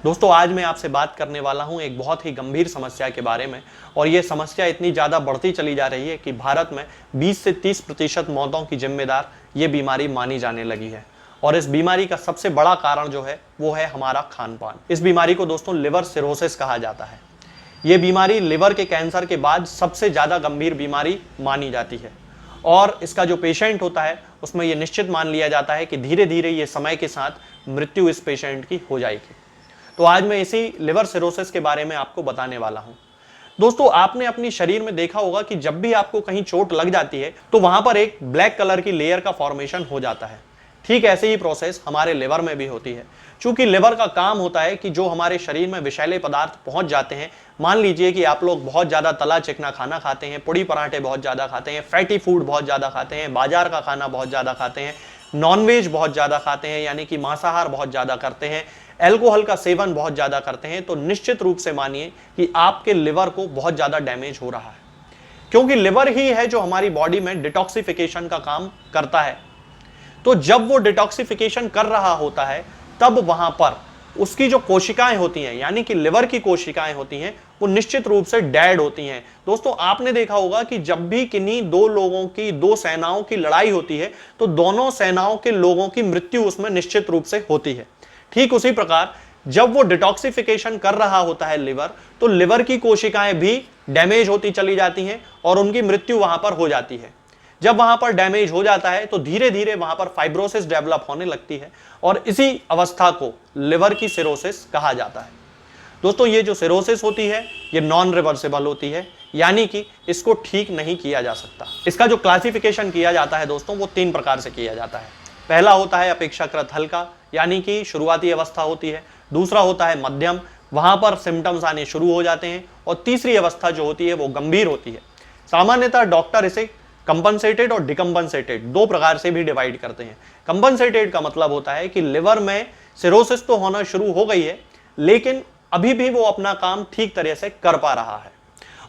दोस्तों आज मैं आपसे बात करने वाला हूं एक बहुत ही गंभीर समस्या के बारे में और ये समस्या इतनी ज़्यादा बढ़ती चली जा रही है कि भारत में 20 से 30% मौतों की जिम्मेदार ये बीमारी मानी जाने लगी है। और इस बीमारी का सबसे बड़ा कारण जो है वो है हमारा खान पान। इस बीमारी को दोस्तों लिवर सिरोसिस कहा जाता है। ये बीमारी लिवर के कैंसर के बाद सबसे ज़्यादा गंभीर बीमारी मानी जाती है और इसका जो पेशेंट होता है उसमें ये निश्चित मान लिया जाता है कि धीरे धीरे ये समय के साथ मृत्यु इस पेशेंट की हो जाएगी। तो आज मैं इसी लिवर सिरोसिस के बारे में आपको बताने वाला हूं। दोस्तों आपने अपनी शरीर में देखा होगा कि जब भी आपको कहीं चोट लग जाती है तो वहां पर एक ब्लैक कलर की लेयर का फॉर्मेशन हो जाता है। ठीक ऐसे ही प्रोसेस हमारे लिवर में भी होती है। चूंकि लिवर का काम होता है कि जो हमारे शरीर में विषैले पदार्थ पहुंच जाते हैं, मान लीजिए कि आप लोग बहुत ज्यादा तला चिकना खाना खाते हैं, पुड़ी पराठे बहुत ज्यादा खाते हैं, फैटी फूड बहुत ज्यादा खाते हैं, बाजार का खाना बहुत ज्यादा खाते हैं, नॉनवेज बहुत ज्यादा खाते हैं यानी कि मांसाहार बहुत ज्यादा करते हैं, अल्कोहल का सेवन बहुत ज्यादा करते हैं, तो निश्चित रूप से मानिए कि आपके लिवर को बहुत ज्यादा डैमेज हो रहा है। क्योंकि लिवर ही है जो हमारी बॉडी में डिटॉक्सिफिकेशन का काम करता है। तो जब वो डिटॉक्सिफिकेशन कर रहा होता है तब वहां पर उसकी जो कोशिकाएं होती हैं यानी कि लिवर की कोशिकाएं होती हैं वो निश्चित रूप से डेड होती हैं। दोस्तों आपने देखा होगा कि जब भी किन्हीं दो लोगों की, दो सेनाओं की लड़ाई होती है तो दोनों सेनाओं के लोगों की मृत्यु उसमें निश्चित रूप से होती है। ठीक उसी प्रकार जब वो डिटॉक्सिफिकेशन कर रहा होता है लिवर, तो लिवर की कोशिकाएं भी डैमेज होती चली जाती हैं और उनकी मृत्यु वहां पर हो जाती है। जब वहां पर डैमेज हो जाता है तो धीरे धीरे वहां पर फाइब्रोसिस डेवलप होने लगती है और इसी अवस्था को लिवर की सिरोसिस कहा जाता है। दोस्तों ये जो सिरोसिस होती है ये नॉन रिवर्सिबल होती है यानी कि इसको ठीक नहीं किया जा सकता। इसका जो क्लासिफिकेशन किया जाता है दोस्तों वो 3 प्रकार से किया जाता है। पहला होता है अपेक्षाकृत हल्का यानी कि शुरुआती अवस्था होती है। दूसरा होता है मध्यम, वहां पर सिम्टम्स आने शुरू हो जाते हैं। और तीसरी अवस्था जो होती है वो गंभीर होती है। सामान्यतः डॉक्टर इसे कंपनसेटेड और डिकम्पनसेटेड 2 प्रकार से भी डिवाइड करते हैं। कंपनसेटेड का मतलब होता है कि लिवर में सिरोसिस तो होना शुरू हो गई है लेकिन अभी भी वो अपना काम ठीक तरह से कर पा रहा है।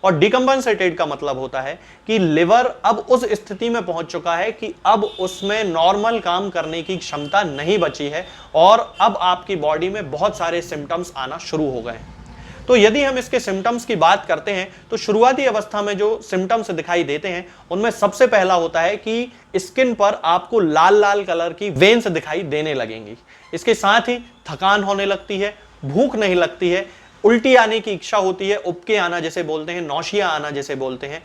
और डिकम्पनसेटेड का मतलब होता है कि लिवर अब उस स्थिति में पहुंच चुका है कि अब उसमें नॉर्मल काम करने की क्षमता नहीं बची है और अब आपकी बॉडी में बहुत सारे सिम्टम्स आना शुरू हो गए हैं। तो यदि हम इसके सिम्टम्स की बात करते हैं तो शुरुआती अवस्था में जो सिम्टम्स दिखाई देते हैं उनमें सबसे पहला होता है कि स्किन पर आपको लाल लाल कलर की वेन्स दिखाई देने लगेंगी। इसके साथ ही थकान होने लगती है, भूख नहीं लगती है, उल्टी आने की इच्छा होती है, उबके आना जैसे बोलते हैं, नौशिया आना जैसे बोलते हैं,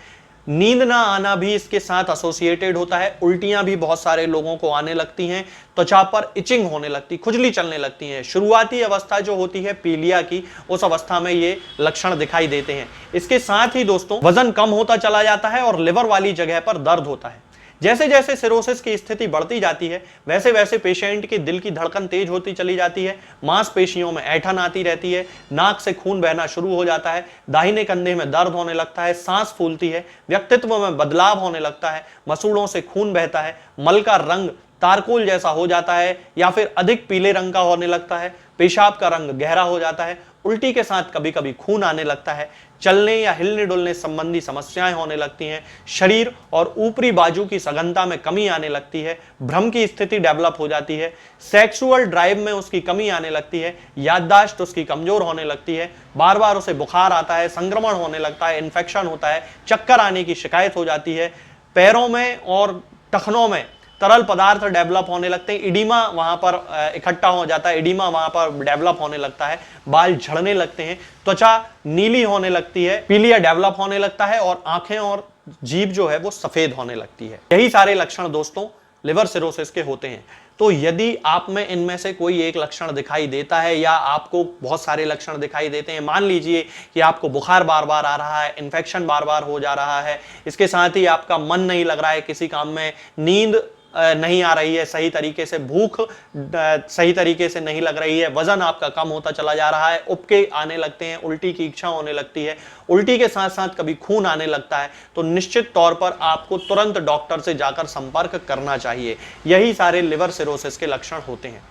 नींद ना आना भी इसके साथ एसोसिएटेड होता है। उल्टियां भी बहुत सारे लोगों को आने लगती हैं, त्वचा पर इचिंग होने लगती, खुजली चलने लगती है। शुरुआती अवस्था जो होती है पीलिया की, उस अवस्था में ये लक्षण दिखाई देते हैं। इसके साथ ही दोस्तों वजन कम होता चला जाता है और लिवर वाली जगह पर दर्द होता है। जैसे जैसे सिरोसिस की स्थिति बढ़ती जाती है वैसे वैसे पेशेंट की दिल की धड़कन तेज होती चली जाती है, मांसपेशियों में ऐंठन आती रहती है, नाक से खून बहना शुरू हो जाता है, दाहिने कंधे में दर्द होने लगता है, सांस फूलती है, व्यक्तित्व में बदलाव होने लगता है, मसूड़ों से खून बहता है, मल का रंग तारकोल जैसा हो जाता है या फिर अधिक पीले रंग का होने लगता है, पेशाब का रंग गहरा हो जाता है, उल्टी के साथ कभी कभी खून आने लगता है, चलने या हिलने डुलने संबंधी समस्याएं होने लगती हैं, शरीर और ऊपरी बाजू की सघनता में कमी आने लगती है, भ्रम की स्थिति डेवलप हो जाती है, सेक्सुअल ड्राइव में उसकी कमी आने लगती है, याददाश्त उसकी कमजोर होने लगती है, बार बार उसे बुखार आता है, संक्रमण होने लगता है, इन्फेक्शन होता है, चक्कर आने की शिकायत हो जाती है, पैरों में और टखनों में तरल पदार्थ डेवलप होने लगते हैं, इडीमा वहां पर इकट्ठा हो जाता है, इडीमा वहां पर डेवलप होने लगता है, बाल झड़ने लगते हैं, त्वचा नीली होने लगती है, पीलिया डेवलप होने लगता है और आंखें और जीभ जो है वो सफेद होने लगती है। यही सारे लक्षण दोस्तों लिवर सिरोसिस के होते हैं। तो यदि आप में इनमें से कोई एक लक्षण दिखाई देता है या आपको बहुत सारे लक्षण दिखाई देते हैं, मान लीजिए कि आपको बुखार बार बार आ रहा है, इन्फेक्शन बार बार हो जा रहा है, इसके साथ ही आपका मन नहीं लग रहा है किसी काम में, नींद नहीं आ रही है सही तरीके से, भूख सही तरीके से नहीं लग रही है, वजन आपका कम होता चला जा रहा है, उबके आने लगते हैं, उल्टी की इच्छा होने लगती है, उल्टी के साथ साथ कभी खून आने लगता है, तो निश्चित तौर पर आपको तुरंत डॉक्टर से जाकर संपर्क करना चाहिए। यही सारे लिवर सिरोसिस के लक्षण होते हैं।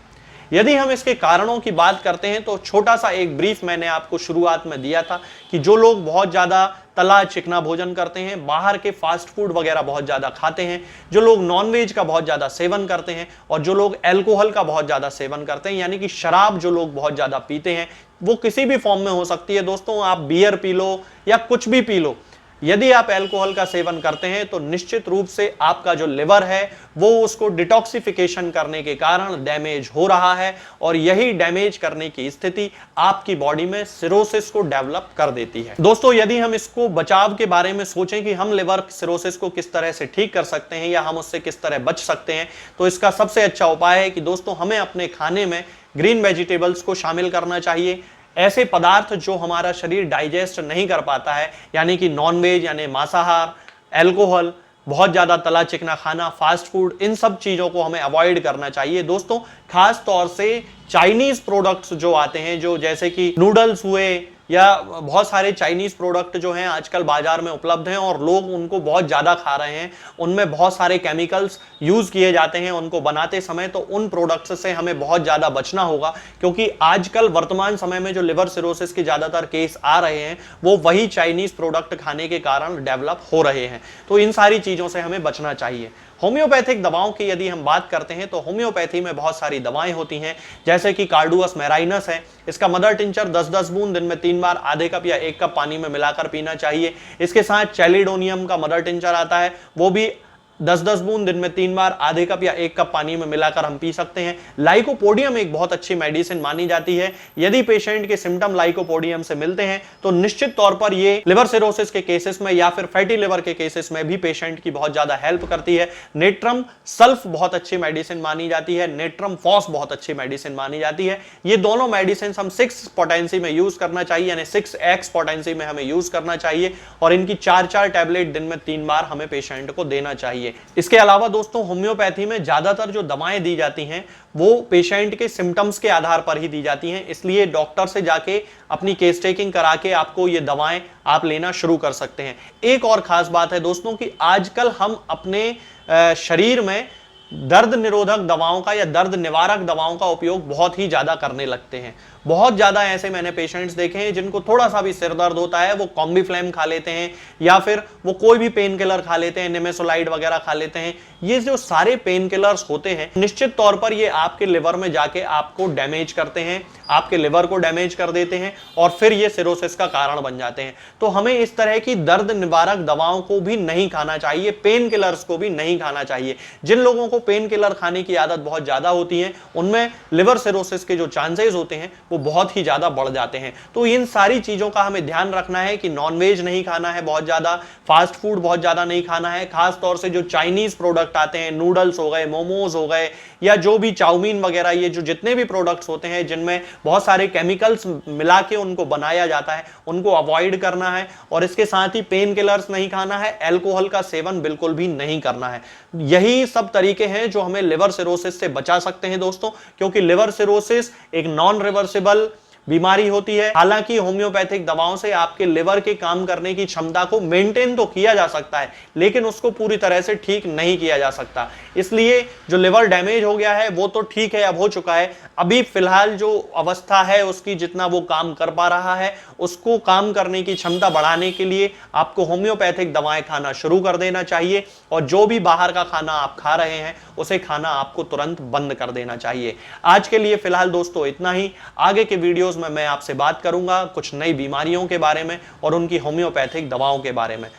यदि हम इसके कारणों की बात करते हैं तो छोटा सा एक ब्रीफ मैंने आपको शुरुआत में दिया था कि जो लोग बहुत ज्यादा तला चिकना भोजन करते हैं, बाहर के फास्ट फूड वगैरह बहुत ज्यादा खाते हैं, जो लोग नॉनवेज का बहुत ज्यादा सेवन करते हैं और जो लोग अल्कोहल का बहुत ज्यादा सेवन करते हैं, यानी कि शराब जो लोग बहुत ज्यादा पीते हैं, वो किसी भी फॉर्म में हो सकती है दोस्तों, आप बियर पी लो या कुछ भी पी लो। यदि आप अल्कोहल का सेवन करते हैं तो निश्चित रूप से आपका जो लिवर है वो उसको डिटॉक्सिफिकेशन करने के कारण डैमेज हो रहा है और यही डैमेज करने की स्थिति आपकी बॉडी में सिरोसिस को डेवलप कर देती है। दोस्तों, यदि हम इसको बचाव के बारे में सोचें कि हम लिवर सिरोसिस को किस तरह से ठीक कर सकते हैं या हम उससे किस तरह बच सकते हैं, तो इसका सबसे अच्छा उपाय है कि दोस्तों हमें अपने खाने में ग्रीन वेजिटेबल्स को शामिल करना चाहिए। ऐसे पदार्थ जो हमारा शरीर डाइजेस्ट नहीं कर पाता है, यानी कि नॉनवेज यानी मांसाहार, अल्कोहल, बहुत ज्यादा तला चिकना खाना, फास्ट फूड, इन सब चीजों को हमें अवॉइड करना चाहिए दोस्तों। खास तौर से चाइनीज प्रोडक्ट्स जो आते हैं, जो जैसे कि नूडल्स हुए या बहुत सारे चाइनीज प्रोडक्ट जो हैं आजकल बाजार में उपलब्ध हैं और लोग उनको बहुत ज्यादा खा रहे हैं, उनमें बहुत सारे केमिकल्स यूज किए जाते हैं उनको बनाते समय, तो उन प्रोडक्ट्स से हमें बहुत ज्यादा बचना होगा, क्योंकि आजकल वर्तमान समय में जो लिवर सिरोसिस के ज्यादातर केस आ रहे हैं वो वही चाइनीज प्रोडक्ट खाने के कारण डेवलप हो रहे हैं। तो इन सारी चीजों से हमें बचना चाहिए। होम्योपैथिक दवाओं की यदि हम बात करते हैं तो होम्योपैथी में बहुत सारी दवाएं होती हैं, जैसे कि कार्डुअस मैराइनस है। इसका मदर टिंचर 10-10 बूंद दिन में 3 बार आधे कप या 1 कप पानी में मिलाकर पीना चाहिए। इसके साथ चैलिडोनियम का मदर टिंचर आता है, वो भी 10-10 बूंद दिन में 3 बार आधे कप या 1 कप पानी में मिलाकर हम पी सकते हैं। लाइकोपोडियम एक बहुत अच्छी मेडिसिन मानी जाती है। यदि पेशेंट के सिम्टम लाइकोपोडियम से मिलते हैं तो निश्चित तौर पर ये लिवर सिरोसिस के केसेस में या फिर फैटी लिवर के केसेस में भी पेशेंट की बहुत ज्यादा हेल्प करती है। नेट्रम सल्फ बहुत अच्छी मेडिसिन मानी जाती है, नेट्रम फॉस बहुत अच्छी मेडिसिन मानी जाती है। ये दोनों मेडिसिन हम 6 पोटेंसी में यूज करना चाहिए, यानी 6x पोटेंसी में हमें यूज करना चाहिए और इनकी 4-4 टैबलेट दिन में 3 बार हमें पेशेंट को देना चाहिए। इसके अलावा दोस्तों होम्योपैथी में ज्यादातर जो दवाएं दी जाती हैं वो पेशेंट के सिम्टम्स के आधार पर ही दी जाती हैं, इसलिए डॉक्टर से जाके अपनी केस टेकिंग करा के आपको ये दवाएं आप लेना शुरू कर सकते हैं। एक और खास बात है दोस्तों कि आजकल हम अपने शरीर में दर्द निरोधक दवाओं का या दर्द निवारक दवाओं का उपयोग बहुत ही ज्यादा करने लगते हैं। बहुत ज्यादा ऐसे मैंने पेशेंट्स देखे हैं जिनको थोड़ा सा भी सिर दर्द होता है वो कॉम्बीफ्लेम खा लेते हैं या फिर वो कोई भी पेन किलर खा लेते हैं, निमेसोलाइड वगैरह खा लेते हैं। ये जो सारे पेन किलर्स होते हैं निश्चित तौर पर ये आपके लिवर में जाके आपको डैमेज करते हैं, आपके लिवर को डैमेज कर देते हैं और फिर ये सिरोसिस का कारण बन जाते हैं। तो हमें इस तरह की दर्द निवारक दवाओं को भी नहीं खाना चाहिए, पेन किलर्स को भी नहीं खाना चाहिए। जिन लोगों को पेन किलर खाने की आदत बहुत ज्यादा होती है उनमें लिवर सिरोसिस के जो चांसेस होते हैं वो बहुत ही ज्यादा बढ़ जाते हैं। तो इन सारी चीजों का हमें ध्यान रखना है कि नॉनवेज नहीं खाना है, बहुत ज्यादा फास्ट फूड बहुत ज्यादा नहीं खाना है। खास तौर से जो चाइनीज प्रोडक्ट आते हैं, नूडल्स हो गए, मोमोज हो गए या जो भी चाउमीन वगैरह, ये जो जितने भी प्रोडक्ट्स होते हैं जिनमें बहुत सारे केमिकल्स मिला के उनको बनाया जाता है, उनको अवॉइड करना है। और इसके साथ ही पेन किलर्स नहीं खाना है, अल्कोहल का सेवन बिल्कुल भी नहीं करना है। यही सब तरीके हैं जो हमें लिवर सिरोसिस से बचा सकते हैं दोस्तों, क्योंकि लिवर सिरोसिस एक नॉन रिवर्सिबल बीमारी होती है। हालांकि होम्योपैथिक दवाओं से आपके लिवर के काम करने की क्षमता को मेंटेन तो किया जा सकता है, लेकिन उसको पूरी तरह से ठीक नहीं किया जा सकता। इसलिए जो लिवर डैमेज हो गया है वो तो ठीक है, अब हो चुका है। अभी फिलहाल जो अवस्था है उसकी जितना वो काम कर पा रहा है, उसको काम करने की क्षमता बढ़ाने के लिए आपको होम्योपैथिक दवाएं खाना शुरू कर देना चाहिए और जो भी बाहर का खाना आप खा रहे हैं उसे खाना आपको तुरंत बंद कर देना चाहिए। आज के लिए फिलहाल दोस्तों इतना ही। आगे के वीडियोस में मैं आपसे बात करूंगा कुछ नई बीमारियों के बारे में और उनकी होम्योपैथिक दवाओं के बारे में।